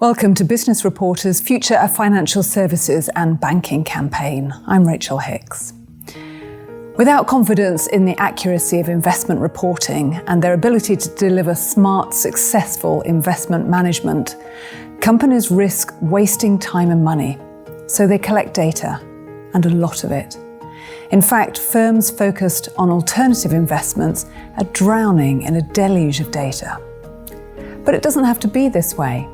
Welcome to Business Reporter's Future of Financial Services and Banking campaign. I'm Rachel Hicks. Without confidence in the accuracy of investment reporting and their ability to deliver smart, successful investment management, companies risk wasting time and money. So they collect data, and a lot of it. In fact, firms focused on alternative investments are drowning in a deluge of data. But it doesn't have to be this way.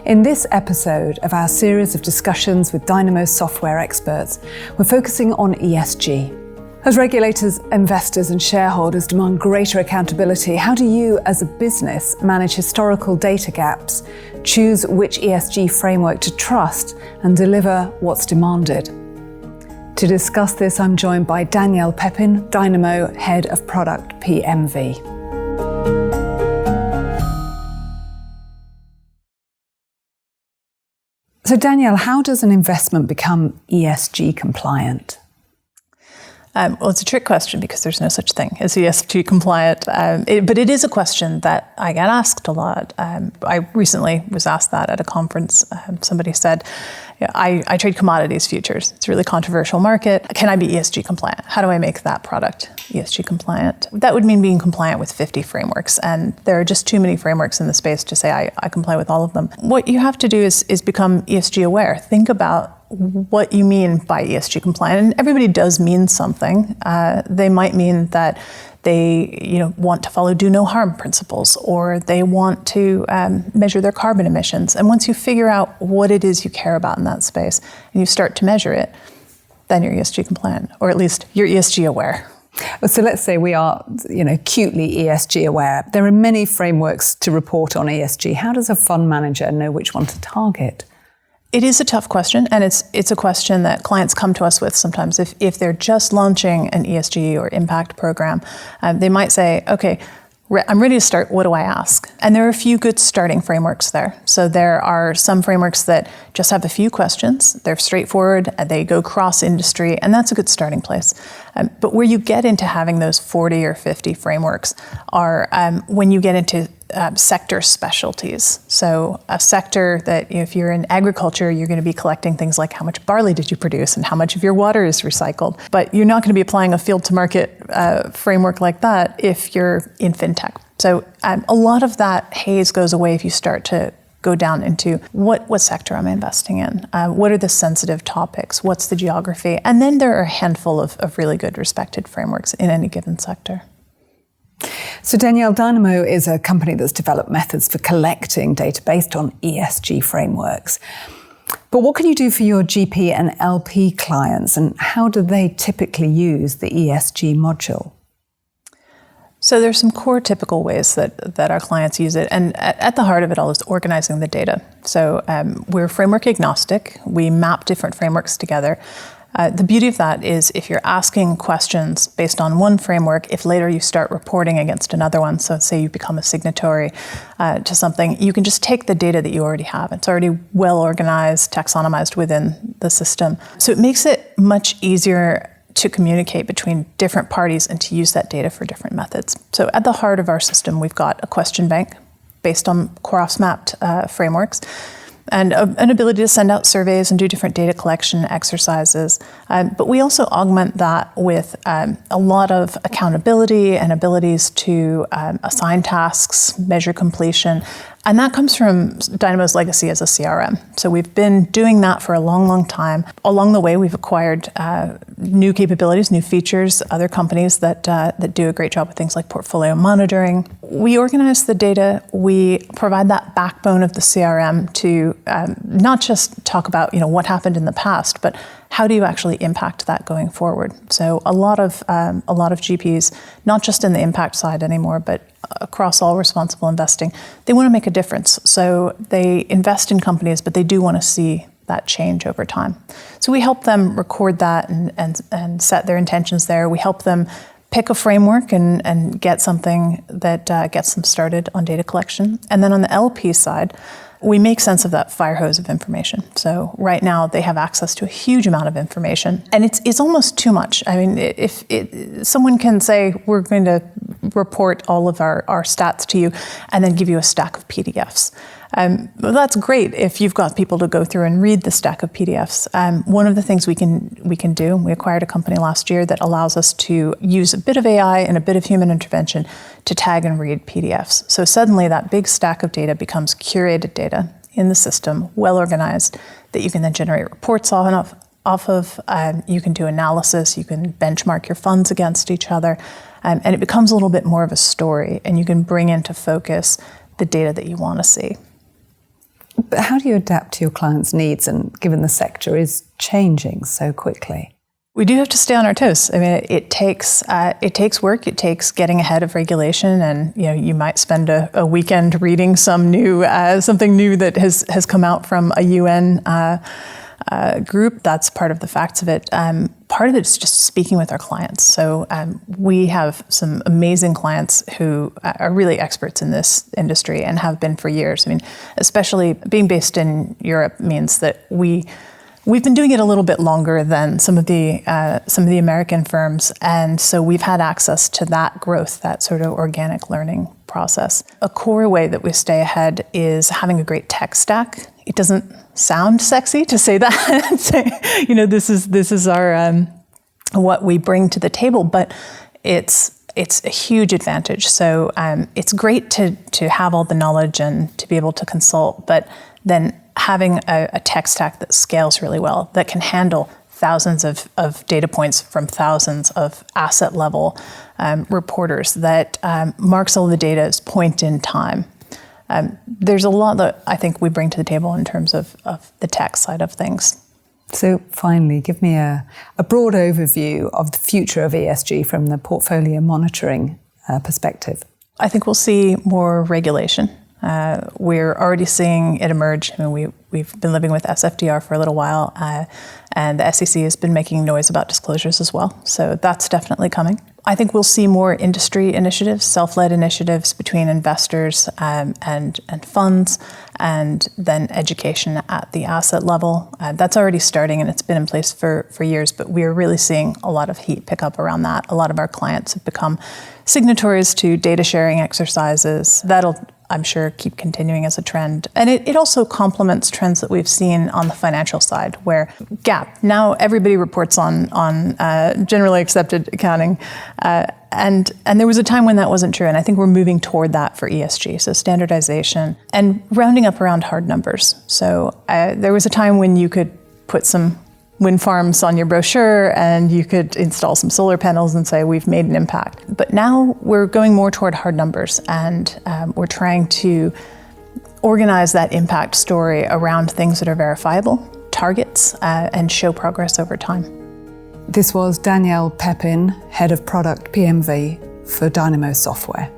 In this episode of our series of discussions with Dynamo software experts, we're focusing on ESG. As regulators, investors and shareholders demand greater accountability, how do you as a business manage historical data gaps, choose which ESG framework to trust and deliver what's demanded? To discuss this, I'm joined by Danielle Pepin, Dynamo Head of Product PMV. So Danielle, how does an investment become ESG compliant? Well, it's a trick question because there's no such thing as ESG compliant, but it is a question that I get asked a lot. I recently was asked that at a conference. Somebody said, I trade commodities futures. It's a really controversial market. Can I be ESG compliant? How do I make that product ESG compliant? That would mean being compliant with 50 frameworks, and there are just too many frameworks in the space to say I comply with all of them. What you have to do is become ESG aware. Think about what you mean by ESG compliant, and everybody does mean something. They might mean that they want to follow do no harm principles, or they want to measure their carbon emissions. And once you figure out what it is you care about in that space and you start to measure it, then you're ESG compliant, or at least you're ESG aware. So let's say we are, acutely ESG aware. There are many frameworks to report on ESG. How does a fund manager know which one to target? It is a tough question, and it's a question that clients come to us with sometimes. If they're just launching an ESG or impact program, they might say, okay, I'm ready to start, what do I ask? And there are a few good starting frameworks there. So there are some frameworks that just have a few questions, they're straightforward, they go cross-industry, and that's a good starting place. But where you get into having those 40 or 50 frameworks are when you get into sector specialties. So a sector that, if you're in agriculture, you're going to be collecting things like how much barley did you produce and how much of your water is recycled. But you're not going to be applying a field to market framework like that if you're in fintech. So a lot of that haze goes away if you start to go down into what sector am I investing in? What are the sensitive topics? What's the geography? And then there are a handful of really good respected frameworks in any given sector. So Danielle, Dynamo is a company that's developed methods for collecting data based on ESG frameworks. But what can you do for your GP and LP clients, and how do they typically use the ESG module? So there's some core typical ways that our clients use it, and at the heart of it all is organizing the data. So we're framework agnostic. We map different frameworks together. The beauty of that is if you're asking questions based on one framework, if later you start reporting against another one, so say you become a signatory to something, you can just take the data that you already have. It's already well organized, taxonomized within the system. So it makes it much easier to communicate between different parties and to use that data for different methods. So at the heart of our system, we've got a question bank based on cross-mapped frameworks, and an ability to send out surveys and do different data collection exercises. But we also augment that with a lot of accountability and abilities to assign tasks, measure completion. And that comes from Dynamo's legacy as a CRM. So we've been doing that for a long, long time. Along the way, we've acquired new capabilities, new features, other companies that do a great job with things like portfolio monitoring. We organize the data. We provide that backbone of the CRM to not just talk about what happened in the past, but how do you actually impact that going forward? So a lot of GPs, not just in the impact side anymore, but across all responsible investing, they want to make a difference. So they invest in companies, but they do want to see that change over time. So we help them record that and set their intentions there. We help them pick a framework and get something that gets them started on data collection. And then on the LP side, we make sense of that fire hose of information. So right now they have access to a huge amount of information, and it's almost too much. I mean, if someone can say, we're going to report all of our stats to you, and then give you a stack of PDFs. Well, that's great if you've got people to go through and read the stack of PDFs. One of the things we can do, we acquired a company last year that allows us to use a bit of AI and a bit of human intervention to tag and read PDFs. So suddenly that big stack of data becomes curated data in the system, well organized, that you can then generate reports off of. You can do analysis, you can benchmark your funds against each other, and it becomes a little bit more of a story, and you can bring into focus the data that you want to see. But how do you adapt to your clients' needs, and given the sector is changing so quickly? We do have to stay on our toes. I mean, it takes work. It takes getting ahead of regulation, and you might spend a weekend reading something new that has come out from a UN group. That's part of the facts of it. Part of it is just speaking with our clients. So we have some amazing clients who are really experts in this industry and have been for years. I mean, especially being based in Europe means that we've been doing it a little bit longer than some of the American firms, and so we've had access to that growth, that sort of organic learning process. A core way that we stay ahead is having a great tech stack. It doesn't sound sexy to say that and say, this is our what we bring to the table, but it's a huge advantage. So it's great to have all the knowledge and to be able to consult, but then having a tech stack that scales really well, that can handle thousands of data points from thousands of asset level reporters, that marks all the data as point in time. There's a lot that I think we bring to the table in terms of the tech side of things. So finally, give me a broad overview of the future of ESG from the portfolio monitoring perspective. I think we'll see more regulation. We're already seeing it emerge. I mean, we've been living with SFDR for a little while, and the SEC has been making noise about disclosures as well. So that's definitely coming. I think we'll see more industry initiatives, self-led initiatives between investors and funds, and then education at the asset level. That's already starting, and it's been in place for years, but we're really seeing a lot of heat pick up around that. A lot of our clients have become signatories to data sharing exercises. That'll, I'm sure, keep continuing as a trend. And it also complements trends that we've seen on the financial side, where GAAP, now everybody reports on generally accepted accounting. And there was a time when that wasn't true, and I think we're moving toward that for ESG, so standardization and rounding up around hard numbers. So there was a time when you could put some wind farms on your brochure and you could install some solar panels and say, we've made an impact. But now we're going more toward hard numbers, and we're trying to organize that impact story around things that are verifiable, targets, and show progress over time. This was Danielle Pepin, Head of Product PMV for Dynamo Software.